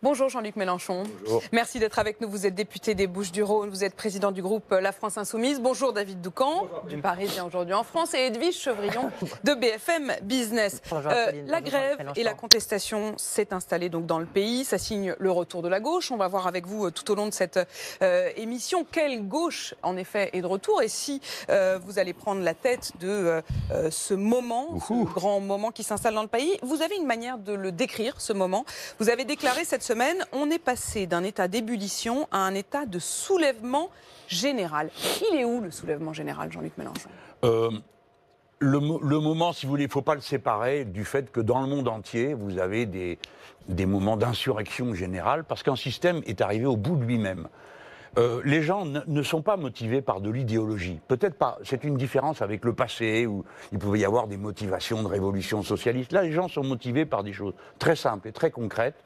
Bonjour Jean-Luc Mélenchon. Bonjour. Merci d'être avec nous. Vous êtes député des Bouches-du-Rhône, vous êtes président du groupe La France Insoumise. Bonjour David Doucan, du Parisien aujourd'hui en France, et Edwige Chevrillon de BFM Business. La grève et la contestation s'est installée donc dans le pays. Ça signe le retour de la gauche. On va voir avec vous tout au long de cette émission quelle gauche en effet est de retour et si vous allez prendre la tête de ce moment, ce grand moment qui s'installe dans le pays. Vous avez une manière de le décrire, ce moment. Vous avez déclaré cette semaine, on est passé d'un état d'ébullition à un état de soulèvement général. Il est où le soulèvement général, Jean-Luc Mélenchon ? Le moment, si vous voulez, il ne faut pas le séparer du fait que dans le monde entier, vous avez des moments d'insurrection générale, parce qu'un système est arrivé au bout de lui-même. Les gens ne sont pas motivés par de l'idéologie. Peut-être pas. C'est une différence avec le passé, où il pouvait y avoir des motivations de révolution socialiste. Là, les gens sont motivés par des choses très simples et très concrètes.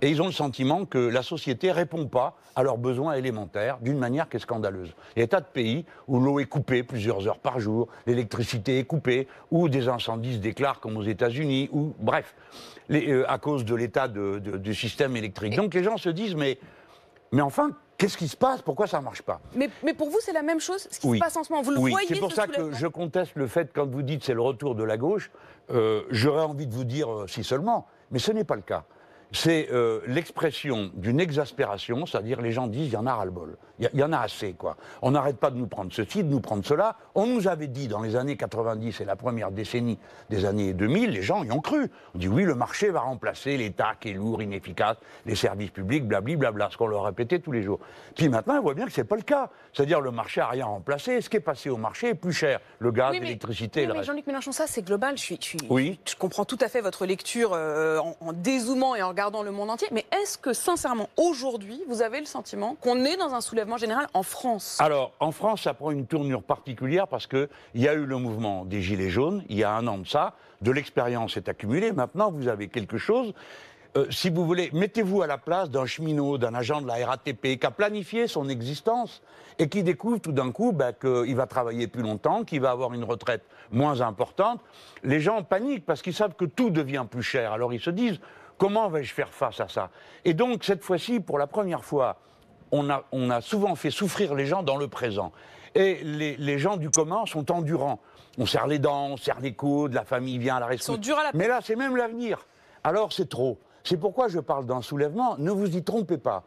Et ils ont le sentiment que la société ne répond pas à leurs besoins élémentaires d'une manière qui est scandaleuse. Il y a des tas de pays où l'eau est coupée plusieurs heures par jour, l'électricité est coupée, où des incendies se déclarent comme aux États-Unis, ou bref, à cause de l'état du système électrique. Donc les gens se disent, mais enfin, qu'est-ce qui se passe ? Pourquoi ça ne marche pas ? Mais pour vous, c'est la même chose, ce qui se passe en ce moment. Vous le voyez, c'est pour ça que je conteste le fait, quand vous dites c'est le retour de la gauche, j'aurais envie de vous dire si seulement, mais ce n'est pas le cas. C'est l'expression d'une exaspération, c'est-à-dire les gens disent il y en a ras-le-bol, il y en a assez, quoi. On n'arrête pas de nous prendre ceci, de nous prendre cela. On nous avait dit dans les années 90 et la première décennie des années 2000, les gens y ont cru. On dit oui, le marché va remplacer l'État qui est lourd, inefficace, les services publics, blablabla, ce qu'on leur répétait tous les jours. Puis maintenant, on voit bien que c'est pas le cas. C'est-à-dire le marché n'a rien remplacé, ce qui est passé au marché est plus cher. Le gaz, l'électricité, le reste. Jean-Luc Mélenchon, ça c'est global. Je comprends tout à fait votre lecture en dézoomant et en regardant le monde entier, mais est-ce que sincèrement aujourd'hui vous avez le sentiment qu'on est dans un soulèvement général en France ? Alors en France ça prend une tournure particulière parce qu'il y a eu le mouvement des Gilets jaunes il y a un an de ça, de l'expérience est accumulée, maintenant vous avez quelque chose. Si vous voulez, mettez-vous à la place d'un cheminot, d'un agent de la RATP qui a planifié son existence et qui découvre tout d'un coup qu'il va travailler plus longtemps, qu'il va avoir une retraite moins importante. Les gens paniquent parce qu'ils savent que tout devient plus cher. Alors ils se disent, comment vais-je faire face à ça ? Et donc cette fois-ci, pour la première fois, on a souvent fait souffrir les gens dans le présent. Et les gens du commun sont endurants. On serre les dents, on serre les coudes, la famille vient à la rescousse. Mais là, c'est même l'avenir. Alors c'est trop. C'est pourquoi je parle d'un soulèvement. Ne vous y trompez pas.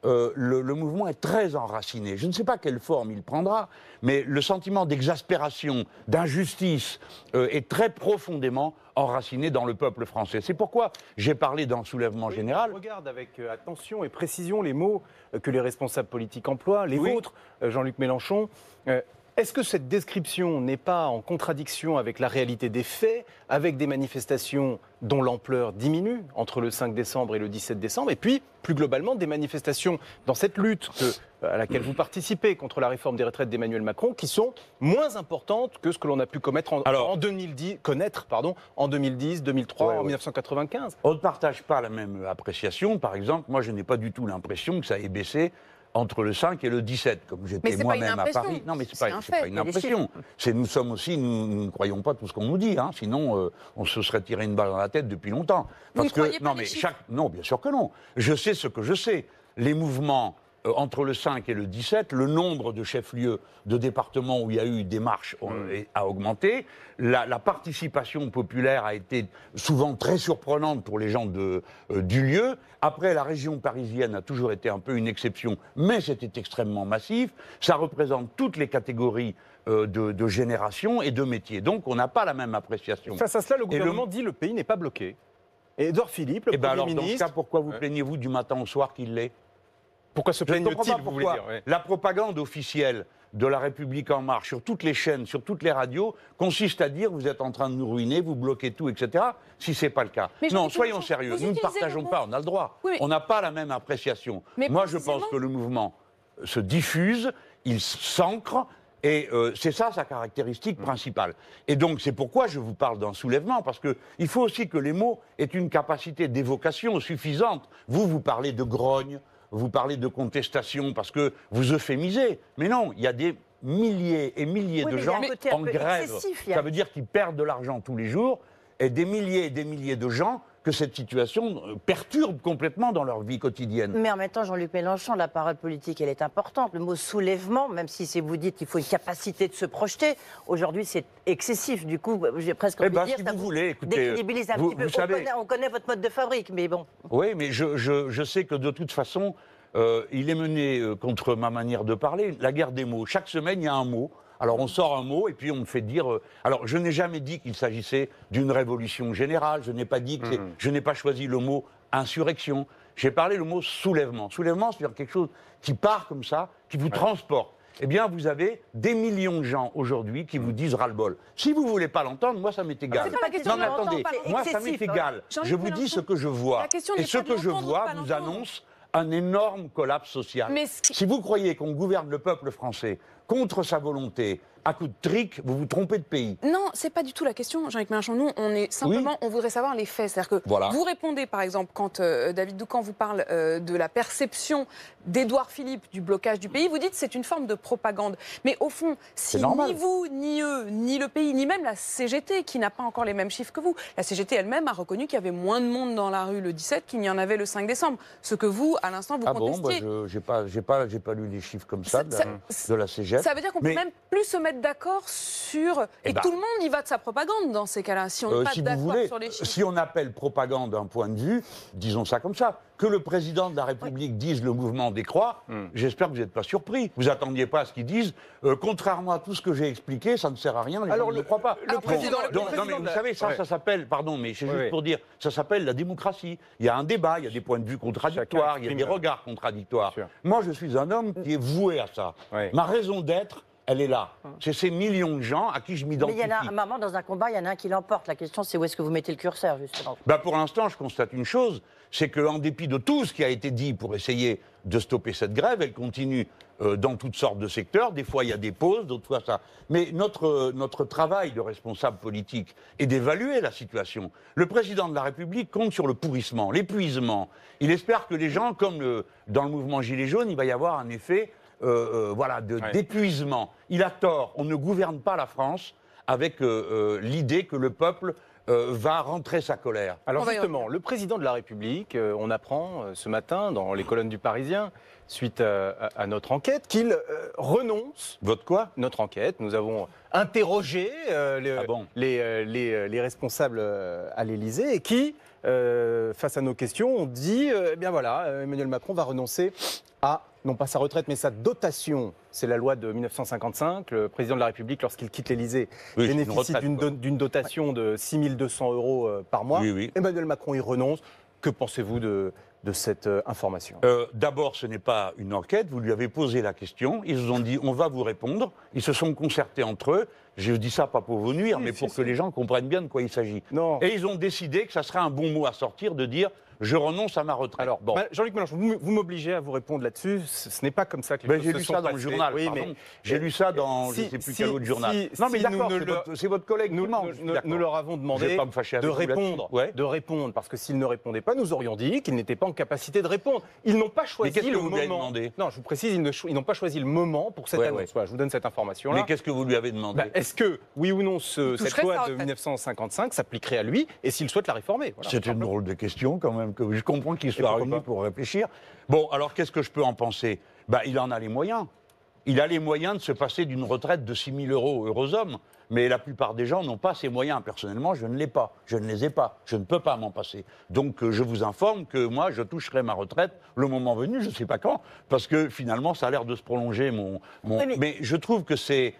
Le mouvement est très enraciné. Je ne sais pas quelle forme il prendra, mais le sentiment d'exaspération, d'injustice est très profondément enraciné dans le peuple français. C'est pourquoi j'ai parlé d'un soulèvement général. On regarde avec attention et précision les mots que les responsables politiques emploient, les vôtres, Jean-Luc Mélenchon. Est-ce que cette description n'est pas en contradiction avec la réalité des faits, avec des manifestations dont l'ampleur diminue entre le 5 décembre et le 17 décembre, et puis, plus globalement, des manifestations dans cette lutte à laquelle vous participez contre la réforme des retraites d'Emmanuel Macron, qui sont moins importantes que ce que l'on a pu connaître en 2010, en 2010, 2003, en 1995 On ne partage pas la même appréciation. Par exemple, moi, je n'ai pas du tout l'impression que ça ait baissé entre le 5 et le 17, comme j'étais moi-même à Paris. Non, mais c'est pas une impression. Nous sommes aussi, nous ne croyons pas tout ce qu'on nous dit, hein, sinon on se serait tiré une balle dans la tête depuis longtemps. Parce que non, bien sûr que non. Je sais ce que je sais. Les mouvements entre le 5 et le 17, le nombre de chefs-lieux de départements où il y a eu des marches a augmenté. La participation populaire a été souvent très surprenante pour les gens du lieu. Après, la région parisienne a toujours été un peu une exception, mais c'était extrêmement massif. Ça représente toutes les catégories de génération et de métiers. Donc, on n'a pas la même appréciation. Face à cela, le gouvernement dit que le pays n'est pas bloqué. Et Édouard Philippe, le Premier ministre... Dans ce cas, pourquoi vous plaignez-vous du matin au soir qu'il l'est ? Pourquoi se plaignent-ils, vous voulez dire ? La propagande officielle de La République En Marche sur toutes les chaînes, sur toutes les radios, consiste à dire vous êtes en train de nous ruiner, vous bloquez tout, etc. Si ce n'est pas le cas. Non, soyons sérieux, nous ne partageons pas, on a le droit. On n'a pas la même appréciation. Moi, je pense que le mouvement se diffuse, il s'ancre, et c'est ça sa caractéristique principale. Et donc c'est pourquoi je vous parle d'un soulèvement, parce qu'il faut aussi que les mots aient une capacité d'évocation suffisante. Vous parlez de grogne, vous parlez de contestation parce que vous euphémisez. Mais non, il y a des milliers et milliers de gens en grève. Ça veut dire qu'ils perdent de l'argent tous les jours et des milliers de gens que cette situation perturbe complètement dans leur vie quotidienne. Mais en même temps, Jean-Luc Mélenchon, la parole politique, elle est importante. Le mot soulèvement, même si vous dites qu'il faut une capacité de se projeter, aujourd'hui c'est excessif. Du coup, j'ai presque envie de dire, si ça vous voulez, écoutez, décrédibilise un petit peu. On connaît votre mode de fabrique, mais bon. Oui, mais je sais que de toute façon, il est mené contre ma manière de parler, la guerre des mots. Chaque semaine, il y a un mot. Alors on sort un mot et puis on me fait dire... alors je n'ai jamais dit qu'il s'agissait d'une révolution générale, je n'ai pas dit que je n'ai pas choisi le mot insurrection, j'ai parlé le mot soulèvement. Soulèvement, c'est-à-dire quelque chose qui part comme ça, qui vous transporte. Eh bien, vous avez des millions de gens aujourd'hui qui vous disent ras-le-bol. Si vous ne voulez pas l'entendre, moi, ça m'est égal. Non, mais attendez, moi, ça m'est égal. Je vous dis ce que je vois. Et ce que je vois vous annonce un énorme collapse social. Si vous croyez qu'on gouverne le peuple français contre sa volonté, à coup de trick, vous vous trompez de pays. Non, c'est pas du tout la question, Jean-Luc Mélenchon. Nous, on est simplement, on voudrait savoir les faits. C'est-à-dire que vous répondez, par exemple, quand David Doucan vous parle de la perception d'Édouard Philippe du blocage du pays, vous dites que c'est une forme de propagande. Mais au fond, si ni vous, ni eux, ni le pays, ni même la CGT, qui n'a pas encore les mêmes chiffres que vous, la CGT elle-même a reconnu qu'il y avait moins de monde dans la rue le 17 qu'il n'y en avait le 5 décembre. Ce que vous, à l'instant, vous contestiez. J'ai pas lu les chiffres comme ça de la CGT. Ça veut dire qu'on peut même plus se mettre d'accord sur... Et tout le monde y va de sa propagande dans ces cas-là, si on n'est pas d'accord sur les chiffres. Si on appelle propagande d'un point de vue, disons ça comme ça, que le président de la République dise le mouvement décroît, j'espère que vous n'êtes pas surpris. Vous n'attendiez pas à ce qu'ils disent, contrairement à tout ce que j'ai expliqué, ça ne sert à rien, les gens ne le croient pas. Le président, non mais vous savez, ça s'appelle, pardon, mais c'est juste pour dire, ça s'appelle la démocratie. Il y a un débat, il y a des points de vue contradictoires, il y a des regards contradictoires. Moi, je suis un homme qui est voué à ça. Ma raison d'être, elle est là. C'est ces millions de gens à qui je m'identifie. Mais il y en a un moment, dans un combat, il y en a un qui l'emporte. La question, c'est où est-ce que vous mettez le curseur, justement. Pour l'instant, je constate une chose, c'est qu'en dépit de tout ce qui a été dit pour essayer de stopper cette grève, elle continue dans toutes sortes de secteurs. Des fois, il y a des pauses, d'autres fois, ça. Mais notre travail de responsable politique est d'évaluer la situation. Le président de la République compte sur le pourrissement, l'épuisement. Il espère que les gens, comme dans le mouvement Gilets jaunes, il va y avoir un effet... d'épuisement. Il a tort. On ne gouverne pas la France avec l'idée que le peuple va rentrer sa colère. Alors justement, le président de la République, on apprend ce matin dans les colonnes du Parisien, suite à notre enquête, qu'il renonce. Votre quoi? Notre enquête. Nous avons interrogé les responsables à l'Élysée et qui, face à nos questions, ont dit, Emmanuel Macron va renoncer à, non pas sa retraite, mais sa dotation. C'est la loi de 1955. Le président de la République, lorsqu'il quitte l'Élysée, bénéficie d'une dotation de 6 200 € par mois. Emmanuel Macron y renonce. Que pensez-vous de cette information? D'abord, ce n'est pas une enquête. Vous lui avez posé la question. Ils vous ont dit, on va vous répondre. Ils se sont concertés entre eux. Je dis ça pas pour vous nuire, mais pour que les gens comprennent bien de quoi il s'agit. Et ils ont décidé que ça serait un bon mot à sortir de dire je renonce à ma retraite. Alors, Jean-Luc Mélenchon, vous m'obligez à vous répondre là-dessus. Ce n'est pas comme ça que les choses se sont passées. J'ai lu ça dans le journal, pardon. J'ai lu ça dans je ne sais plus quel autre journal. Non, mais d'accord, c'est votre collègue. Nous leur avons demandé de répondre, parce que s'ils ne répondaient pas, nous aurions dit qu'ils n'étaient pas en capacité de répondre. Ils n'ont pas choisi le moment. Non, je vous précise, ils n'ont pas choisi le moment pour cette annonce. Je vous donne cette information-là. Mais qu'est-ce que vous lui avez demandé? Est-ce que, oui ou non, cette loi de 1955 s'appliquerait à lui et s'il souhaite la réformer? C'est une drôle de question, quand même. Je comprends qu'il soit réuni pour réfléchir. Bon, alors qu'est-ce que je peux en penser? Il en a les moyens. Il a les moyens de se passer d'une retraite de 6 000 €, heureux homme. Mais la plupart des gens n'ont pas ces moyens. Personnellement, je ne les ai pas. Je ne peux pas m'en passer. Donc, je vous informe que moi, je toucherai ma retraite le moment venu, je ne sais pas quand, parce que finalement, ça a l'air de se prolonger. Mais je trouve que c'est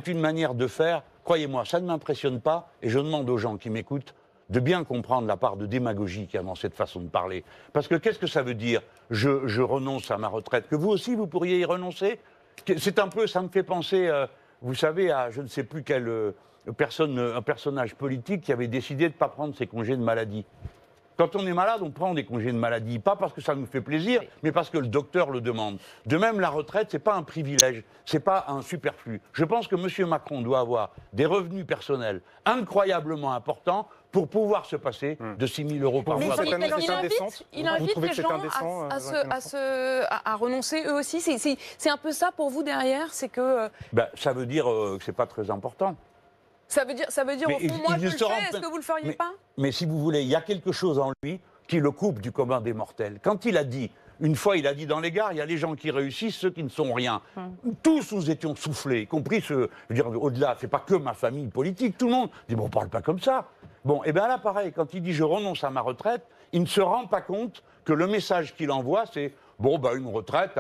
une manière de faire. Croyez-moi, ça ne m'impressionne pas. Et je demande aux gens qui m'écoutent de bien comprendre la part de démagogie qu'il y a dans cette façon de parler. Parce que qu'est-ce que ça veut dire? Je renonce à ma retraite. Que vous aussi, vous pourriez y renoncer? C'est un peu, ça me fait penser, vous savez, à je ne sais plus quel un personnage politique qui avait décidé de ne pas prendre ses congés de maladie. Quand on est malade, on prend des congés de maladie, pas parce que ça nous fait plaisir, mais parce que le docteur le demande. De même, la retraite, c'est pas un privilège, c'est pas un superflu. Je pense que M. Macron doit avoir des revenus personnels incroyablement importants pour pouvoir se passer de 6 000 € par mois. Il invite les gens à renoncer eux aussi. C'est un peu ça pour vous derrière, c'est que... Ça veut dire que c'est pas très important. Ça veut dire au Mais fond, moi je il le se fais, rend est-ce compte- que vous le feriez pas? Mais si vous voulez, il y a quelque chose en lui qui le coupe du commun des mortels. Quand il a dit, une fois il a dit dans les gares, il y a les gens qui réussissent, ceux qui ne sont rien. Tous nous étions soufflés, y compris ceux, je veux dire, au-delà, c'est pas que ma famille politique, tout le monde dit, bon, on parle pas comme ça. Bon, et bien là, pareil, quand il dit je renonce à ma retraite, il ne se rend pas compte que le message qu'il envoie, c'est bon, bah, une retraite,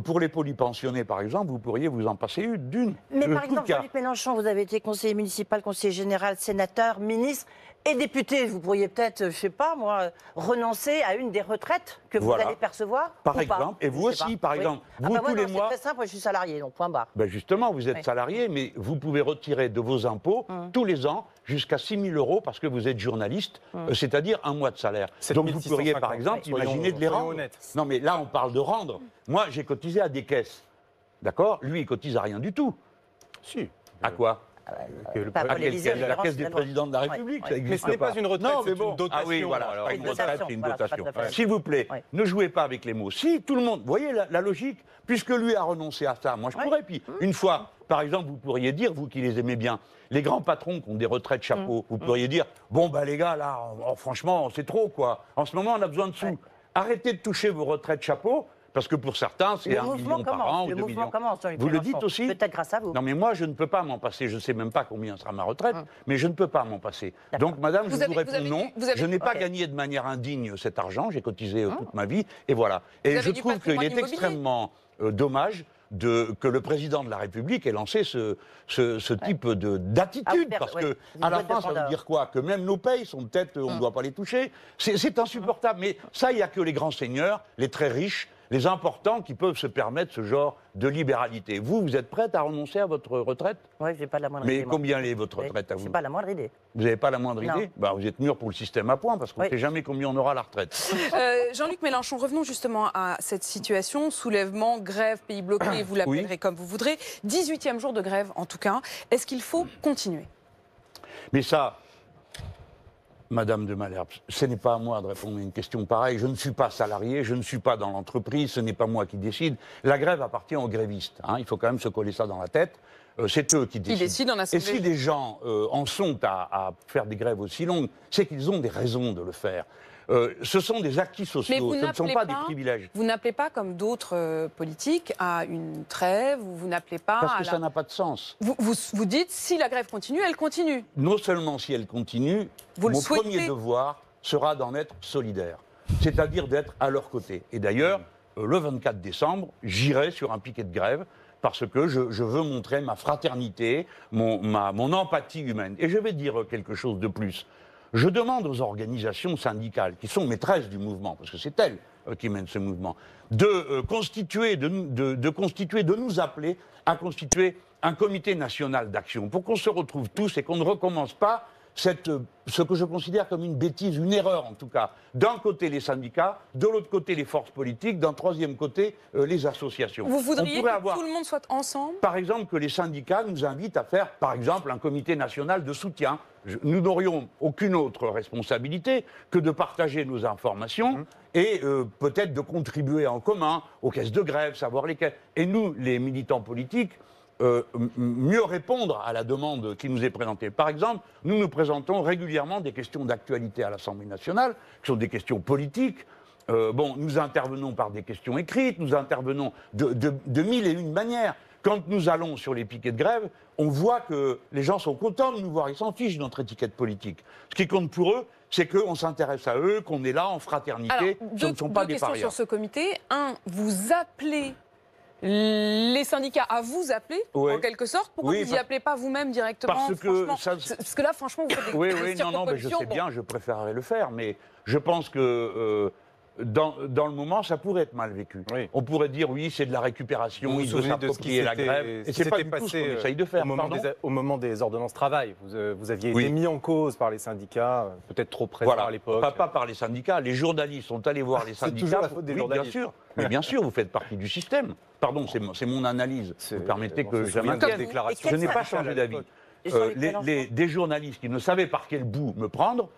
pour les polypensionnés, par exemple, vous pourriez vous en passer d'une. Mais Je par trouve exemple, qu'il y a- Jean-Luc Mélenchon, vous avez été conseiller municipal, conseiller général, sénateur, ministre et député. Vous pourriez peut-être, je sais pas moi, renoncer à une des retraites que vous Voilà. allez percevoir Par ou pas. exemple, et vous Je sais aussi, pas. par Oui. exemple, Ah vous, bah tous moi, les non, mois- c'est très simple, moi, je suis salarié, donc point barre. Ben justement, vous êtes Oui. salarié, mais vous pouvez retirer de vos impôts tous les ans jusqu'à 6 000 euros parce que vous êtes journaliste, c'est-à-dire un mois de salaire. 7 Donc vous pourriez, 650. par exemple, Soyons- imaginer de les soyons rendre. honnêtes. Non, mais là, on parle de rendre. Moi, j'ai cotisé à des caisses. D'accord? Lui, il cotise à rien du tout. Si. À quoi? Que le Pas À pour président- les quelle Élysées, caisse? La en caisse des général. présidents de la Ouais. République, Ouais. ça Mais existe ce n'est pas une retraite, Non, c'est mais bon. une dotation. Ah oui, voilà, alors. pas Une une retraite, dotation, c'est une voilà, c'est pas dotation. tout à fait. S'il vous plaît, Ouais. ne jouez pas avec les mots. Si tout le monde, vous voyez la logique, puisque lui a renoncé à ça, moi je Ouais. pourrais. Puis une fois, par exemple, vous pourriez dire, vous qui les aimez bien, les grands patrons qui ont des retraites chapeaux, vous pourriez dire, bon bah les gars là, franchement, c'est trop quoi. En ce moment, on a besoin de sous. Ouais. Arrêtez de toucher vos retraites chapeaux. Parce que pour certains, c'est Le 1 mouvement million par an commence, ou le 2 mouvement millions. commence, Jean-Luc Vous le Mélenchon. dites aussi? Peut-être grâce à vous. Non, mais moi, je ne peux pas m'en passer. Je ne sais même pas combien sera ma retraite, mais je ne peux pas m'en passer. D'accord. Donc, madame, je Vous vous avez- réponds vous avez non. du- vous avez- Je n'ai pas Ok. gagné de manière indigne cet argent. J'ai cotisé toute ma vie. Et voilà. Et avez je du trouve qu'il patrimoine est immobilier. extrêmement dommage que le président de la République ait lancé ce type d'attitude. Ah, parce ouais. que, Une à la boîte de fin, ça veut Pandore. dire quoi? Que même nos payes sont peut-être, on ne doit pas les toucher. C'est insupportable. Mais ça, il n'y a que les grands seigneurs, les très riches, les importants qui peuvent se permettre ce genre de libéralité. Vous êtes prête à renoncer à votre retraite? Oui, je n'ai pas la moindre Mais idée. moi. combien est votre Oui, retraite à j'ai vous? pas la moindre idée. Vous n'avez pas la moindre Non. idée? Bah, vous êtes mûr pour le système à points, parce qu'on ne Oui. sait jamais combien on aura à la retraite. Jean-Luc Mélenchon, revenons justement à cette situation, soulèvement, grève, pays bloqué, vous l'appellerez comme vous voudrez. 18e jour de grève en tout cas. Est-ce qu'il faut continuer? Mais ça, Madame de Malherbe, ce n'est pas à moi de répondre à une question pareille. Je ne suis pas salarié, je ne suis pas dans l'entreprise, ce n'est pas moi qui décide. La grève appartient aux grévistes. Il faut quand même se coller ça dans la tête. C'est eux qui décident. décident en Et assemblée. si des gens en sont à faire des grèves aussi longues, c'est qu'ils ont des raisons de le faire. Ce sont des acquis Mais sociaux, vous ce ne sont n'appelez pas des privilèges. Vous n'appelez pas, comme d'autres politiques, à une trêve, ou vous n'appelez pas Parce à que la- ça n'a pas de sens. Vous dites, si la grève continue, elle continue. Non seulement si elle continue, Vous le mon souhaitez. premier devoir sera d'en être solidaire, c'est-à-dire d'être à leur côté. Et d'ailleurs, le 24 décembre, j'irai sur un piquet de grève parce que je veux montrer ma fraternité, mon empathie humaine. Et je vais dire quelque chose de plus. Je demande aux organisations syndicales, qui sont maîtresses du mouvement, parce que c'est elles qui mènent ce mouvement, de nous appeler à constituer un comité national d'action pour qu'on se retrouve tous et qu'on ne recommence pas ce que je considère comme une bêtise, une erreur en tout cas. D'un côté les syndicats, de l'autre côté les forces politiques, d'un troisième côté les associations. Vous On voudriez pourrait que avoir, tout le monde soit ensemble? par exemple, que les syndicats nous invitent à faire, par exemple, un comité national de soutien. Nous n'aurions aucune autre responsabilité que de partager nos informations et peut-être de contribuer en commun aux caisses de grève, savoir lesquelles. Et nous, les militants politiques, mieux répondre à la demande qui nous est présentée. Par exemple, nous présentons régulièrement des questions d'actualité à l'Assemblée nationale, qui sont des questions politiques. Nous intervenons par des questions écrites, nous intervenons de mille et une manières. Quand nous allons sur les piquets de grève, on voit que les gens sont contents de nous voir, ils s'en fichent de notre étiquette politique. Ce qui compte pour eux, c'est qu'on s'intéresse à eux, qu'on est là en fraternité, Alors, ce ne sont pas deux des questions parias. sur ce comité. Un, vous appelez les syndicats à vous appeler, Ouais. en quelque sorte. Pourquoi Oui, vous n'y appelez pas vous-même directement? parce que franchement ça- Parce que là, franchement, vous faites des Oui, des non, mais je circonpositions. sais bien, je préférerais le faire, mais je pense que dans le moment, ça pourrait être mal vécu. Oui. On pourrait dire, oui, c'est de la récupération, Vous vous il veut souvenez de ce qui s'approprier la s'était- grève, ce et qui c'est pas s'était du tout ce qu'on passé, essaye de faire. au Pardon moment des ordonnances travail. Vous aviez Oui. été mis en cause par les syndicats, peut-être trop présents Voilà, à l'époque. pas par les syndicats, les journalistes sont allés voir les C'est syndicats. toujours la faute des Oui, journalistes. bien sûr, mais bien sûr, vous faites partie du système. Pardon, c'est mon analyse. Vous permettez on que se je souvient de maintienne. cette déclaration Je n'ai pas syndicale changé à d'avis. l'époque. Et Jean-Luc Mélenchon. Des journalistes qui ne savaient par quel bout me prendre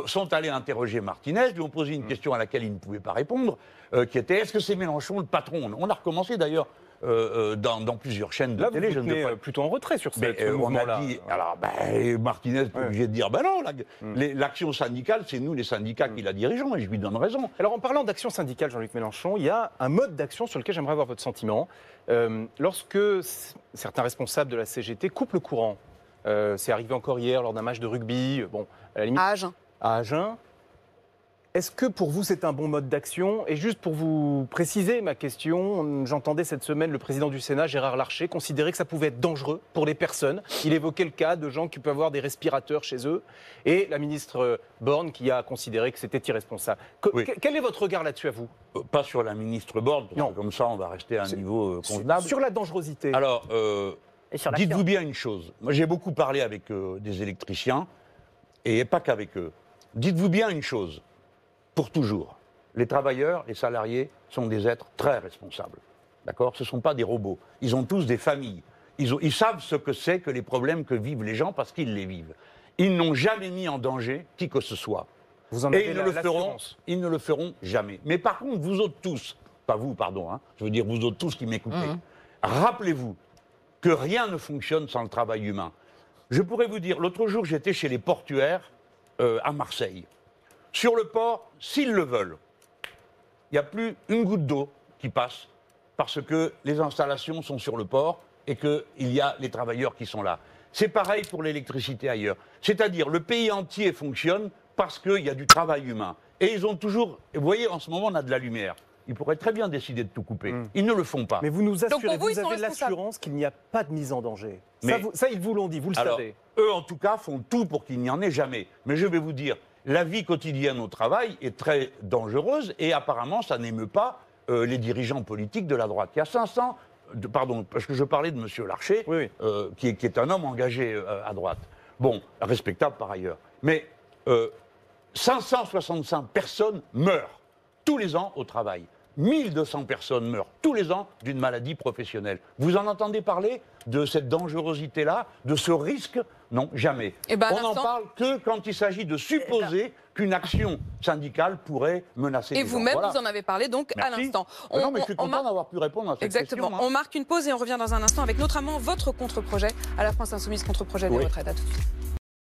sont allés interroger Martinez, lui ont posé une question à laquelle il ne pouvait pas répondre, qui était est-ce que c'est Mélenchon le patron? On a recommencé d'ailleurs dans plusieurs chaînes de Là, télé. vous vous tenez plutôt en retrait sur ce on mouvement-là. a dit, alors Martinez est obligé de dire, ben non, l'action syndicale, c'est nous les syndicats qui la dirigeons, et je lui donne raison. Alors en parlant d'action syndicale, Jean-Luc Mélenchon, il y a un mode d'action sur lequel j'aimerais avoir votre sentiment. Lorsque certains responsables de la CGT coupent le courant, c'est arrivé encore hier lors d'un match de rugby, à la limite, à Agen. Est-ce que pour vous c'est un bon mode d'action? Et juste pour vous préciser ma question, j'entendais cette semaine le président du Sénat, Gérard Larcher, considérer que ça pouvait être dangereux pour les personnes. Il évoquait le cas de gens qui peuvent avoir des respirateurs chez eux. Et la ministre Borne qui a considéré que c'était irresponsable. Quel est votre regard là-dessus à vous? Pas sur la ministre Borne, parce que comme ça on va rester à un niveau convenable. Sur la dangerosité. Alors, dites-vous bien une chose. Moi j'ai beaucoup parlé avec des électriciens, et pas qu'avec eux. Dites-vous bien une chose. Pour toujours. Les travailleurs, les salariés sont des êtres très responsables. D'accord? Ce ne sont pas des robots. Ils ont tous des familles. Ils savent ce que c'est que les problèmes que vivent les gens parce qu'ils les vivent. Ils n'ont jamais mis en danger qui que ce soit. Et ils ne le feront jamais. Mais par contre, vous autres tous, pas vous, pardon, je veux dire vous autres tous qui m'écoutez, rappelez-vous que rien ne fonctionne sans le travail humain. Je pourrais vous dire, l'autre jour, j'étais chez les portuaires à Marseille. Sur le port, s'ils le veulent, il n'y a plus une goutte d'eau qui passe parce que les installations sont sur le port et qu'il y a les travailleurs qui sont là. C'est pareil pour l'électricité ailleurs. C'est-à-dire le pays entier fonctionne parce qu'il y a du travail humain. Et ils ont toujours... Vous voyez, en ce moment, on a de la lumière. Ils pourraient très bien décider de tout couper. Ils ne le font pas. Mais vous nous assurez, vous avez l'assurance qu'il n'y a pas de mise en danger. Ça, ils vous l'ont dit, vous le savez. Eux, en tout cas, font tout pour qu'il n'y en ait jamais. Mais je vais vous dire... La vie quotidienne au travail est très dangereuse et apparemment, ça n'émeut pas les dirigeants politiques de la droite. Il y a 500... Pardon, parce que je parlais de M. Larcher, qui est un homme engagé à droite. Bon, respectable par ailleurs. Mais 565 personnes meurent tous les ans au travail. 1200 personnes meurent tous les ans d'une maladie professionnelle. Vous en entendez parler de cette dangerosité-là, de ce risque? Non, jamais. On n'en parle que quand il s'agit de supposer qu'une action syndicale pourrait menacer les gens. Et vous-même, vous en avez parlé donc à l'instant. Non, mais je suis content d'avoir pu répondre à cette question. Exactement. On marque une pause et on revient dans un instant avec notamment votre contre-projet à la France Insoumise, contre-projet des retraites. À tout de suite.